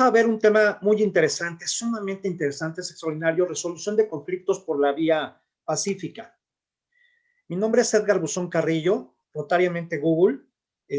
vamos a ver un tema muy interesante, sumamente interesante, es extraordinario, resolución de conflictos por la vía pacífica. Mi nombre es Edgar Buzón Carrillo, rotariamente Google,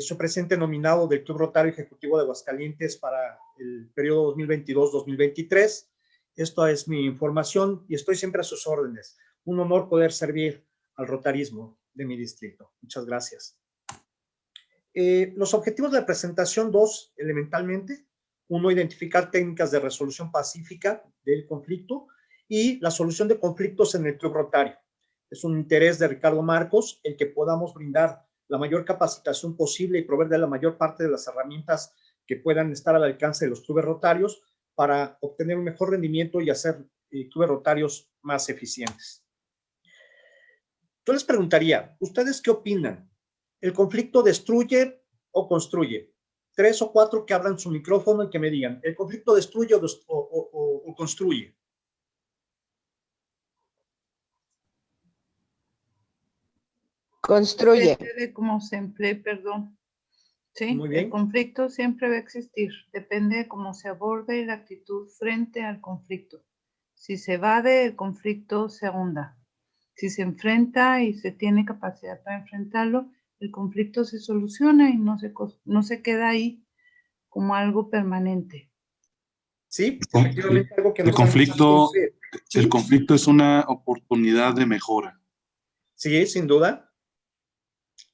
soy presidente nominado del Club Rotario Ejecutivo de Aguascalientes para el periodo 2022-2023. Esto es mi información y estoy siempre a sus órdenes. Un honor poder servir al rotarismo de mi distrito. Muchas gracias. Los objetivos de la presentación, dos, elementalmente. Uno, identificar técnicas de resolución pacífica del conflicto y la solución de conflictos en el Club Rotario. Es un interés de Ricardo Marcos el que podamos brindar la mayor capacitación posible y proveer de la mayor parte de las herramientas que puedan estar al alcance de los clubes rotarios para obtener un mejor rendimiento y hacer clubes rotarios más eficientes. Yo les preguntaría, ¿ustedes qué opinan? ¿El conflicto destruye o construye? 3 o 4 que abran su micrófono y que me digan, ¿el conflicto destruye o construye? Construye. Depende de cómo se emplee, perdón. Sí, Muy bien. el conflicto siempre va a existir. Depende de cómo se aborde la actitud frente al conflicto. Si se evade, el conflicto se ahonda. Si se enfrenta y se tiene capacidad para enfrentarlo, el conflicto se soluciona y no se queda ahí como algo permanente. Sí, efectivamente algo que el conflicto es una oportunidad de mejora. Sí, sin duda.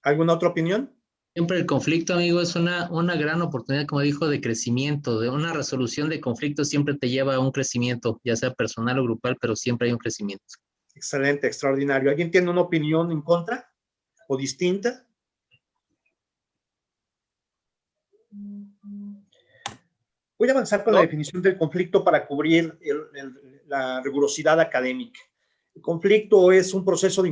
¿Alguna otra opinión? Siempre el conflicto, amigo, es una gran oportunidad, como dijo, de crecimiento, de una resolución de conflictos siempre te lleva a un crecimiento, ya sea personal o grupal, pero siempre hay un crecimiento. Excelente, extraordinario. ¿Alguien tiene una opinión en contra o distinta? Voy a avanzar con la definición del conflicto para cubrir la rigurosidad académica. El conflicto es un proceso de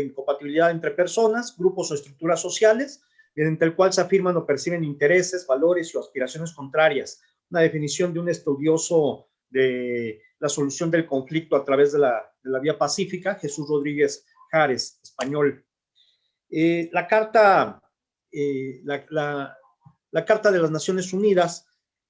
incompatibilidad entre personas, grupos o estructuras sociales, mediante el cual se afirman o perciben intereses, valores o aspiraciones contrarias. Una definición de un estudioso de la solución del conflicto a través de la vía pacífica, Jesús Rodríguez Jares, español. La Carta de las Naciones Unidas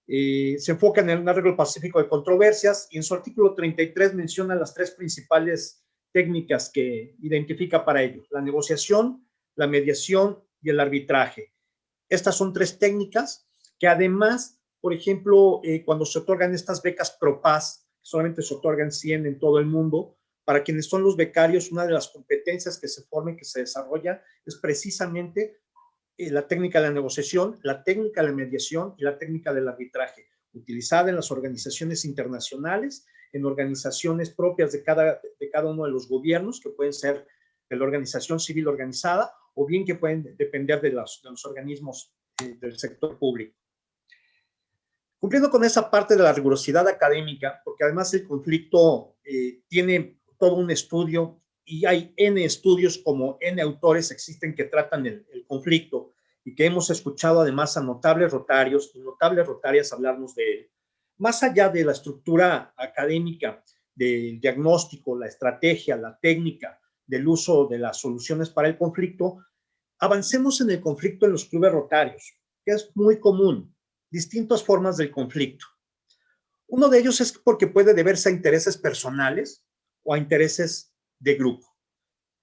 se enfoca en un arreglo pacífico de controversias y en su artículo 33 menciona las 3 principales técnicas que identifica para ello: la negociación, la mediación y el arbitraje. Estas son 3 técnicas que además, por ejemplo, cuando se otorgan estas becas ProPaz, solamente se otorgan 100 en todo el mundo, para quienes son los becarios, una de las competencias que se forman, que se desarrolla, es precisamente la técnica de la negociación, la técnica de la mediación y la técnica del arbitraje, utilizada en las organizaciones internacionales, en organizaciones propias de cada uno de los gobiernos, que pueden ser de la organización civil organizada, o bien que pueden depender de los organismos del sector público. Cumpliendo con esa parte de la rigurosidad académica, porque además el conflicto tiene todo un estudio, y hay N estudios, como N autores existen que tratan el conflicto, y que hemos escuchado además a notables rotarios y notables rotarias hablarnos de él. Más allá de la estructura académica, del diagnóstico, la estrategia, la técnica, del uso de las soluciones para el conflicto, avancemos en el conflicto en los clubes rotarios, que es muy común, distintas formas del conflicto. Uno de ellos es porque puede deberse a intereses personales o a intereses de grupo.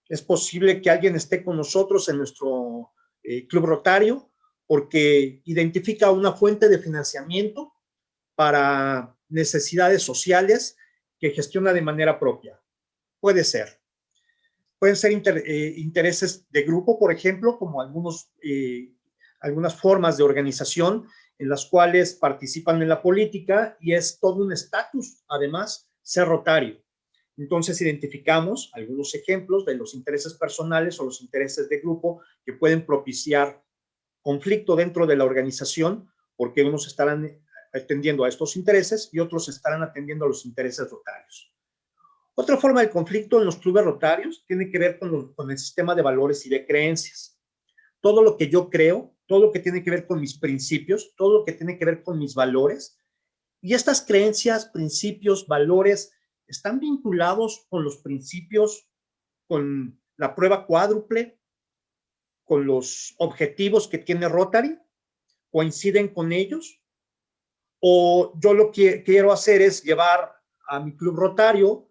Es posible que alguien esté con nosotros en nuestro club rotario porque identifica una fuente de financiamiento para necesidades sociales que gestiona de manera propia. Puede ser. Pueden ser intereses de grupo, por ejemplo, como algunas formas de organización en las cuales participan en la política, y es todo un estatus, además, ser rotario. Entonces identificamos algunos ejemplos de los intereses personales o los intereses de grupo que pueden propiciar conflicto dentro de la organización, porque unos estarán atendiendo a estos intereses y otros estarán atendiendo a los intereses rotarios. Otra forma de conflicto en los clubes rotarios tiene que ver con el sistema de valores y de creencias. Todo lo que yo creo, todo lo que tiene que ver con mis principios, todo lo que tiene que ver con mis valores, y estas creencias, principios, valores, están vinculados con los principios, con la prueba cuádruple, con los objetivos que tiene Rotary, coinciden con ellos, O yo lo que quiero hacer es llevar a mi club rotario,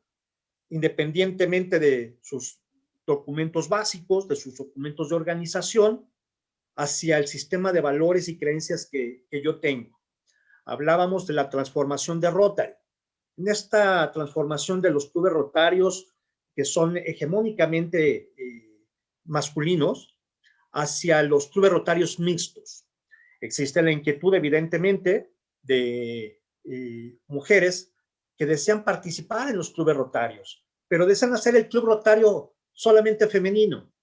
independientemente de sus documentos básicos, de sus documentos de organización, hacia el sistema de valores y creencias que yo tengo. Hablábamos de la transformación de Rotary. En esta transformación de los clubes rotarios, que son hegemónicamente masculinos, hacia los clubes rotarios mixtos. Existe la inquietud, evidentemente, de mujeres que desean participar en los clubes rotarios, pero desean hacer el club rotario solamente femenino.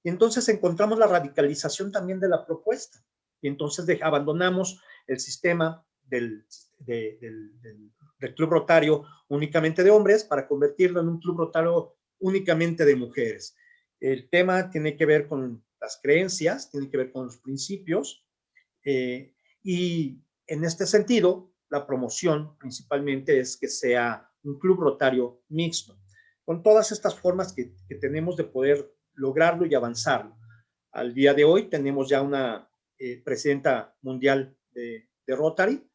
Y entonces encontramos la radicalización también de la propuesta. Y entonces abandonamos el sistema del club rotario únicamente de hombres para convertirlo en un club rotario únicamente de mujeres. El tema tiene que ver con las creencias, tiene que ver con los principios, y en este sentido, la promoción principalmente es que sea un club rotario mixto, con todas estas formas que tenemos de poder lograrlo y avanzarlo. Al día de hoy tenemos ya una presidenta mundial de Rotary,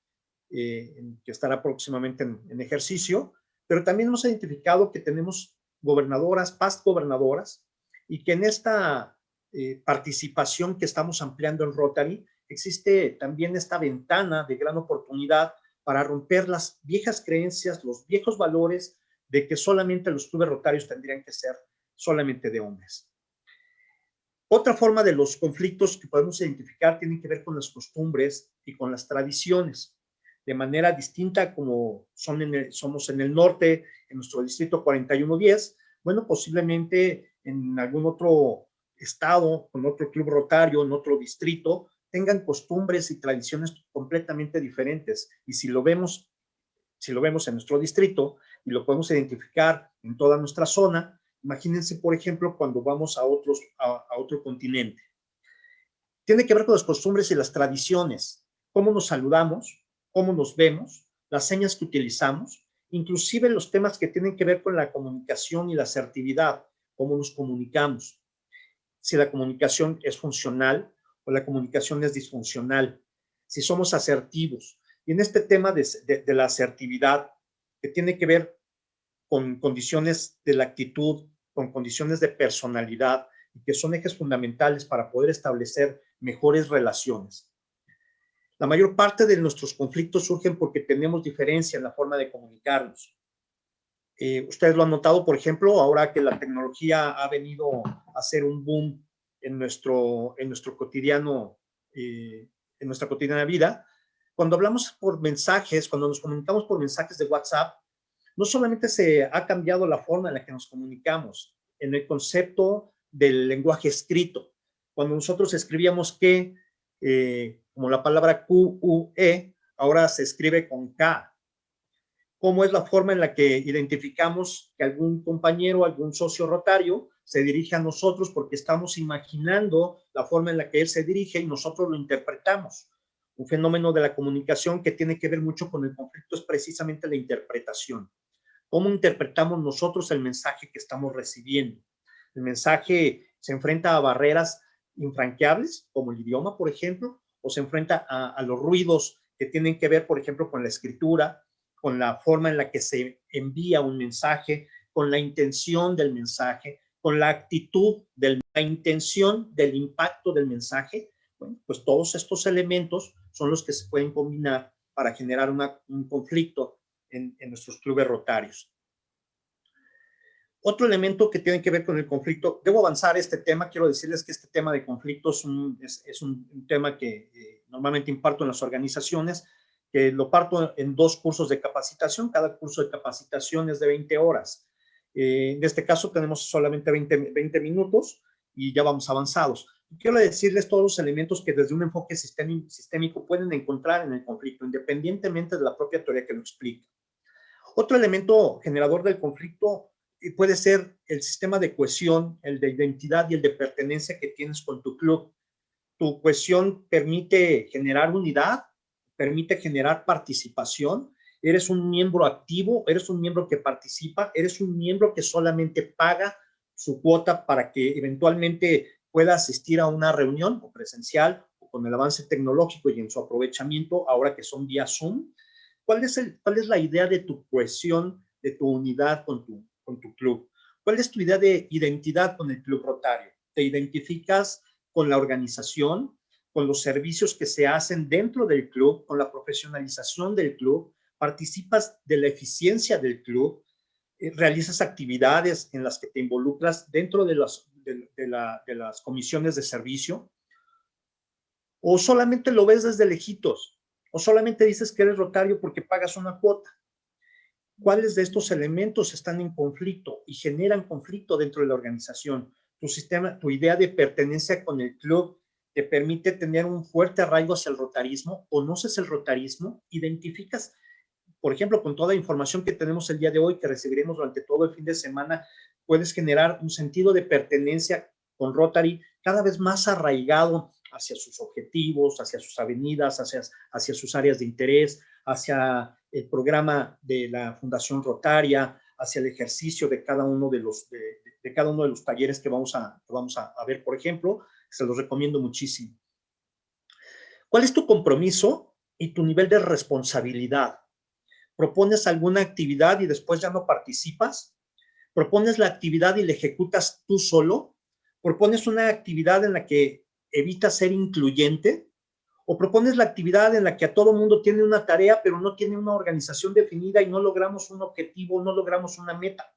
que estará próximamente en ejercicio, pero también hemos identificado que tenemos gobernadoras, past gobernadoras, y que en esta participación que estamos ampliando en Rotary, existe también esta ventana de gran oportunidad para romper las viejas creencias, los viejos valores de que solamente los clubes rotarios tendrían que ser solamente de hombres. Otra forma de los conflictos que podemos identificar tiene que ver con las costumbres y con las tradiciones. De manera distinta como somos en el norte, en nuestro distrito 4110, bueno, posiblemente en algún otro estado, con otro club rotario, en otro distrito, tengan costumbres y tradiciones completamente diferentes. Y si lo vemos en nuestro distrito y lo podemos identificar en toda nuestra zona, imagínense, por ejemplo, cuando vamos a otro continente. Tiene que ver con las costumbres y las tradiciones, cómo nos saludamos, cómo nos vemos, las señas que utilizamos, inclusive los temas que tienen que ver con la comunicación y la asertividad, cómo nos comunicamos, si la comunicación es funcional o la comunicación es disfuncional, si somos asertivos. Y en este tema de la asertividad, que tiene que ver con condiciones de la actitud, con condiciones de personalidad, y que son ejes fundamentales para poder establecer mejores relaciones. La mayor parte de nuestros conflictos surgen porque tenemos diferencia en la forma de comunicarnos. Ustedes lo han notado, por ejemplo, ahora que la tecnología ha venido a hacer un boom en nuestro cotidiano, en nuestra cotidiana vida. Cuando hablamos por mensajes, cuando nos comunicamos por mensajes de WhatsApp, no solamente se ha cambiado la forma en la que nos comunicamos, en el concepto del lenguaje escrito. Cuando nosotros escribíamos que, como la palabra QUE, ahora se escribe con K. ¿Cómo es la forma en la que identificamos que algún compañero, algún socio rotario se dirige a nosotros porque estamos imaginando la forma en la que él se dirige y nosotros lo interpretamos? Un fenómeno de la comunicación que tiene que ver mucho con el conflicto es precisamente la interpretación. ¿Cómo interpretamos nosotros el mensaje que estamos recibiendo? El mensaje se enfrenta a barreras infranqueables, como el idioma, por ejemplo, o se enfrenta a los ruidos que tienen que ver, por ejemplo, con la escritura, con la forma en la que se envía un mensaje, con la intención del mensaje, con la actitud, la intención del impacto del mensaje. Bueno, pues todos estos elementos son los que se pueden combinar para generar un conflicto en nuestros clubes rotarios. Otro elemento que tiene que ver con el conflicto, debo avanzar este tema, quiero decirles que este tema de conflictos es un tema que normalmente imparto en las organizaciones, que lo parto en 2 cursos de capacitación, cada curso de capacitación es de 20 horas. En este caso tenemos solamente 20 minutos y ya vamos avanzados. Quiero decirles todos los elementos que desde un enfoque sistémico pueden encontrar en el conflicto, independientemente de la propia teoría que lo explica. Otro elemento generador del conflicto puede ser el sistema de cohesión, el de identidad y el de pertenencia que tienes con tu club. Tu cohesión permite generar unidad, permite generar participación. Eres un miembro activo, eres un miembro que participa, eres un miembro que solamente paga su cuota para que eventualmente pueda asistir a una reunión o presencial o con el avance tecnológico y en su aprovechamiento, ahora que son vía Zoom, ¿cuál es la idea de tu cohesión, de tu unidad con tu club? ¿Cuál es tu idea de identidad con el Club Rotario? ¿Te identificas con la organización, con los servicios que se hacen dentro del club, con la profesionalización del club? ¿Participas de la eficiencia del club? ¿Realizas actividades en las que te involucras dentro de las comisiones de servicio? ¿O solamente lo ves desde lejitos? ¿O solamente dices que eres rotario porque pagas una cuota? ¿Cuáles de estos elementos están en conflicto y generan conflicto dentro de la organización? Tu idea de pertenencia con el club te permite tener un fuerte arraigo hacia el rotarismo. ¿Conoces el rotarismo? ¿Identificas, por ejemplo, con toda la información que tenemos el día de hoy, que recibiremos durante todo el fin de semana, puedes generar un sentido de pertenencia con Rotary cada vez más arraigado hacia sus objetivos, hacia sus avenidas, hacia sus áreas de interés, hacia el programa de la Fundación Rotaria, hacia el ejercicio de cada uno de los talleres que vamos a ver, por ejemplo. Se los recomiendo muchísimo. ¿Cuál es tu compromiso y tu nivel de responsabilidad? ¿Propones alguna actividad y después ya no participas? ¿Propones la actividad y la ejecutas tú solo? ¿Propones una actividad en la que evitas ser incluyente? ¿O propones la actividad en la que a todo mundo tiene una tarea, pero no tiene una organización definida y no logramos un objetivo, no logramos una meta?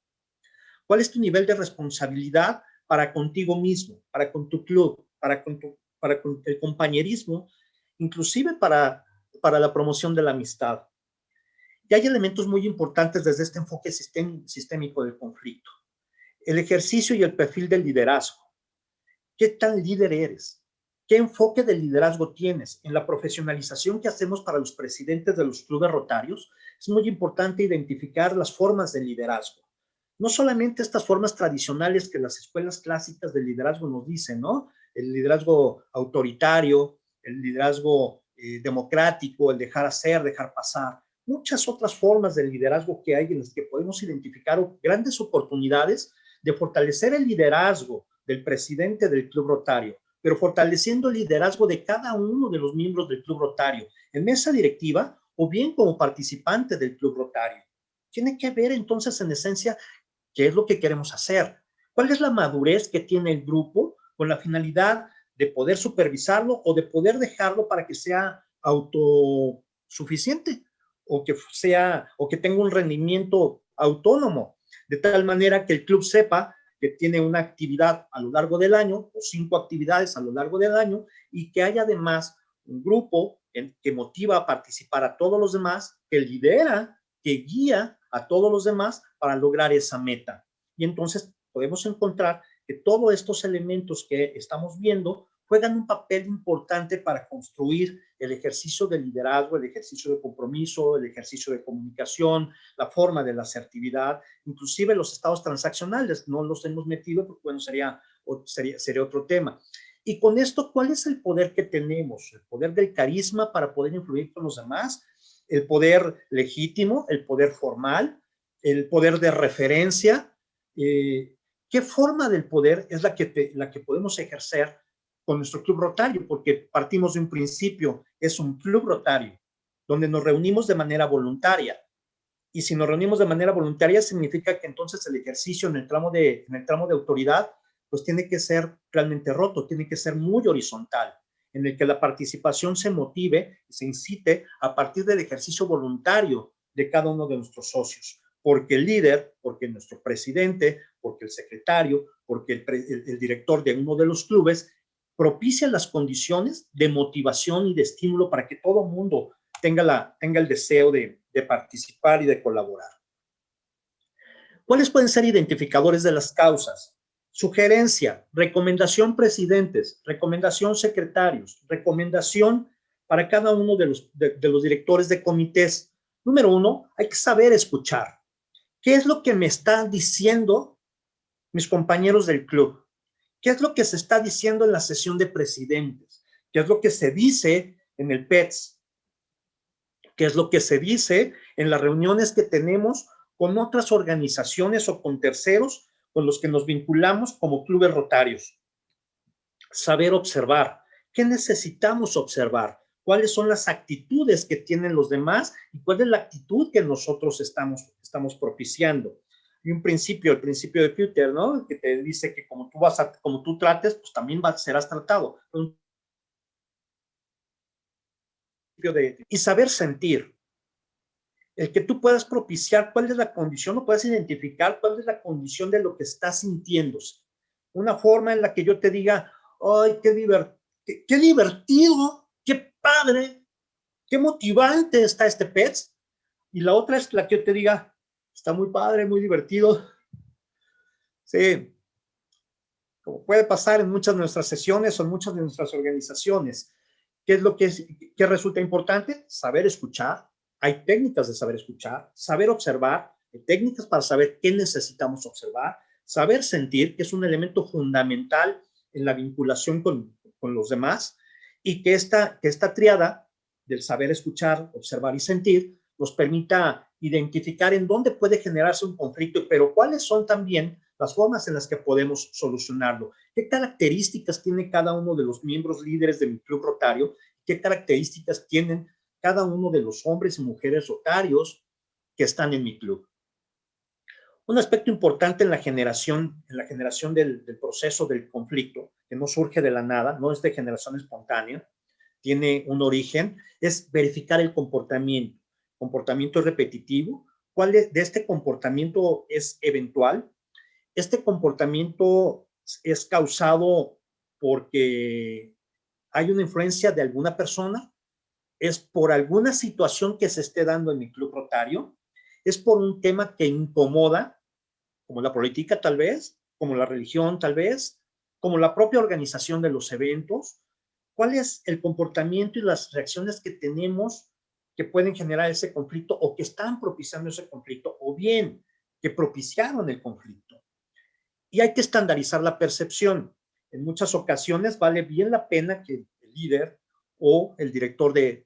¿Cuál es tu nivel de responsabilidad para contigo mismo, para con tu club, para con el compañerismo, inclusive para la promoción de la amistad? Y hay elementos muy importantes desde este enfoque sistémico del conflicto. El ejercicio y el perfil del liderazgo. ¿Qué tan líder eres? ¿Qué enfoque de liderazgo tienes? En la profesionalización que hacemos para los presidentes de los clubes rotarios, es muy importante identificar las formas de liderazgo. No solamente estas formas tradicionales que las escuelas clásicas del liderazgo nos dicen, ¿no? El liderazgo autoritario, el liderazgo democrático, el dejar hacer, dejar pasar. Muchas otras formas de liderazgo que hay en las que podemos identificar grandes oportunidades de fortalecer el liderazgo del presidente del Club Rotario, pero fortaleciendo el liderazgo de cada uno de los miembros del Club Rotario, en mesa directiva o bien como participante del Club Rotario. Tiene que ver entonces en esencia qué es lo que queremos hacer, cuál es la madurez que tiene el grupo con la finalidad de poder supervisarlo o de poder dejarlo para que sea autosuficiente o que tenga un rendimiento autónomo, de tal manera que el club sepa que tiene una actividad a lo largo del año o 5 actividades a lo largo del año y que haya además un grupo que motiva a participar a todos los demás, que lidera, que guía a todos los demás para lograr esa meta. Y entonces podemos encontrar que todos estos elementos que estamos viendo juegan un papel importante para construir el ejercicio de liderazgo, el ejercicio de compromiso, el ejercicio de comunicación, la forma de la asertividad, inclusive los estados transaccionales. No los hemos metido porque, bueno, sería otro tema. Y con esto, ¿cuál es el poder que tenemos? El poder del carisma para poder influir con los demás, el poder legítimo, el poder formal, el poder de referencia. ¿Qué forma del poder es la que podemos ejercer con nuestro club rotario? Porque partimos de un principio, es un club rotario, donde nos reunimos de manera voluntaria. Y si nos reunimos de manera voluntaria, significa que entonces el ejercicio en el tramo de autoridad, pues tiene que ser realmente roto, tiene que ser muy horizontal, en el que la participación se motive, se incite a partir del ejercicio voluntario de cada uno de nuestros socios. Porque el líder, porque nuestro presidente, porque el secretario, porque el director de uno de los clubes propicia las condiciones de motivación y de estímulo para que todo el mundo tenga el deseo de participar y de colaborar. ¿Cuáles pueden ser identificadores de las causas? Sugerencia, recomendación presidentes, recomendación secretarios, recomendación para cada uno de los directores de comités. Número 1, hay que saber escuchar. ¿Qué es lo que me están diciendo mis compañeros del club? ¿Qué es lo que se está diciendo en la sesión de presidentes? ¿Qué es lo que se dice en el PETS? ¿Qué es lo que se dice en las reuniones que tenemos con otras organizaciones o con terceros con los que nos vinculamos como clubes rotarios? Saber observar ¿Qué necesitamos observar? ¿Cuáles son las actitudes que tienen los demás y cuál es la actitud que nosotros estamos propiciando? Y un principio, el principio de Peter, ¿no? Que te dice que como tú trates, pues también serás tratado. Y saber sentir. El que tú puedas propiciar cuál es la condición o puedas identificar cuál es la condición de lo que estás sintiéndose. Una forma en la que yo te diga, ¡ay, qué divertido! ¡Qué padre! ¡Qué motivante está este PETS! Y la otra es la que yo te diga, está muy padre, muy divertido. Sí, como puede pasar en muchas de nuestras sesiones o en muchas de nuestras organizaciones. ¿Qué es lo que resulta importante? Saber escuchar. Hay técnicas de saber escuchar, saber observar, hay técnicas para saber qué necesitamos observar, saber sentir, que es un elemento fundamental en la vinculación con los demás, y que esta tríada del saber escuchar, observar y sentir nos permita identificar en dónde puede generarse un conflicto, pero cuáles son también las formas en las que podemos solucionarlo. ¿Qué características tiene cada uno de los miembros líderes de mi club rotario? ¿Qué características tienen cada uno de los hombres y mujeres rotarios que están en mi club? Un aspecto importante en la generación del proceso del conflicto, que no surge de la nada, no es de generación espontánea, tiene un origen, es verificar el comportamiento. Comportamiento repetitivo. ¿Cuál de este comportamiento es eventual? Este comportamiento es causado porque hay una influencia de alguna persona, es por alguna situación que se esté dando en mi club rotario, es por un tema que incomoda, como la política tal vez, como la religión tal vez, como la propia organización de los eventos. ¿Cuál es el comportamiento y las reacciones que tenemos que pueden generar ese conflicto o que están propiciando ese conflicto o bien que propiciaron el conflicto? Y hay que estandarizar la percepción. En muchas ocasiones vale bien la pena que el líder o el director de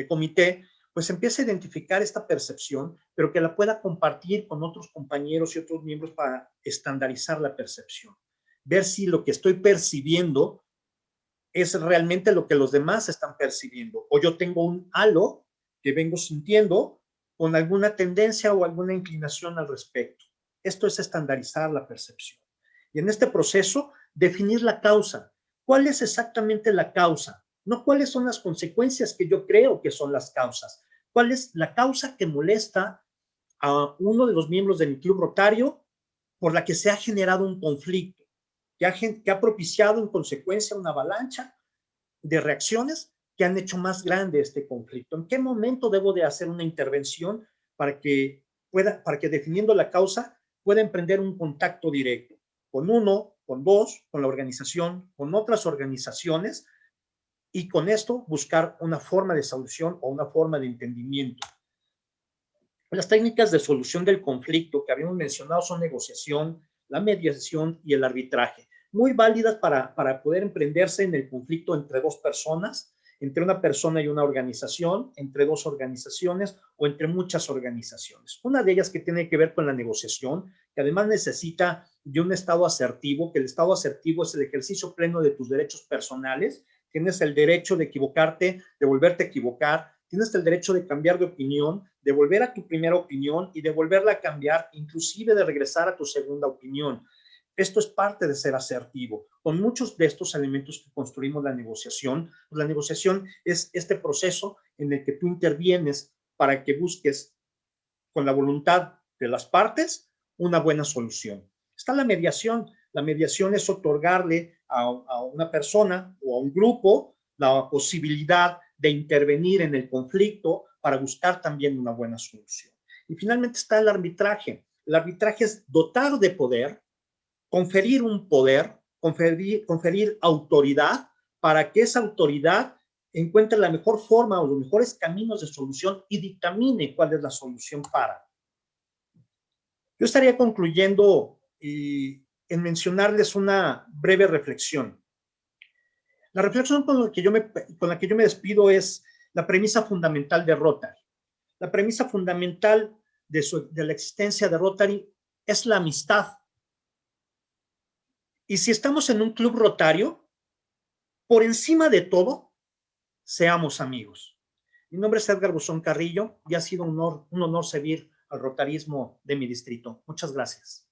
comité pues empiece a identificar esta percepción, pero que la pueda compartir con otros compañeros y otros miembros para estandarizar la percepción. Ver si lo que estoy percibiendo es realmente lo que los demás están percibiendo, o yo tengo un halo que vengo sintiendo con alguna tendencia o alguna inclinación al respecto. Esto es estandarizar la percepción. Y en este proceso, definir la causa. ¿Cuál es exactamente la causa? No cuáles son las consecuencias que yo creo que son las causas. ¿Cuál es la causa que molesta a uno de los miembros de mi club rotario por la que se ha generado un conflicto, que ha propiciado en consecuencia una avalancha de reacciones que han hecho más grande este conflicto? ¿En qué momento debo de hacer una intervención para que definiendo la causa pueda emprender un contacto directo con uno, con dos, con la organización, con otras organizaciones, y con esto buscar una forma de solución o una forma de entendimiento? Las técnicas de solución del conflicto que habíamos mencionado son negociación, la mediación y el arbitraje, muy válidas para poder emprenderse en el conflicto entre dos personas, entre una persona y una organización, entre dos organizaciones o entre muchas organizaciones. Una de ellas que tiene que ver con la negociación, que además necesita de un estado asertivo, que el estado asertivo es el ejercicio pleno de tus derechos personales. Tienes el derecho de equivocarte, de volverte a equivocar, tienes el derecho de cambiar de opinión, de volver a tu primera opinión y de volverla a cambiar, inclusive de regresar a tu segunda opinión. Esto es parte de ser asertivo. Con muchos de estos elementos que construimos la negociación, pues la negociación es este proceso en el que tú intervienes para que busques con la voluntad de las partes una buena solución. Está la mediación. La mediación es otorgarle a una persona o a un grupo la posibilidad de intervenir en el conflicto para buscar también una buena solución. Y finalmente está el arbitraje. El arbitraje es dotar de poder, conferir un poder, conferir autoridad para que esa autoridad encuentre la mejor forma o los mejores caminos de solución y dictamine cuál es la solución para. Yo estaría concluyendo en mencionarles una breve reflexión. La reflexión con la que yo me despido es la premisa fundamental de Rotary. La premisa fundamental de la existencia de Rotary es la amistad. Y si estamos en un club rotario, por encima de todo, seamos amigos. Mi nombre es Edgar Buzón Carrillo y ha sido un honor servir al rotarismo de mi distrito. Muchas gracias.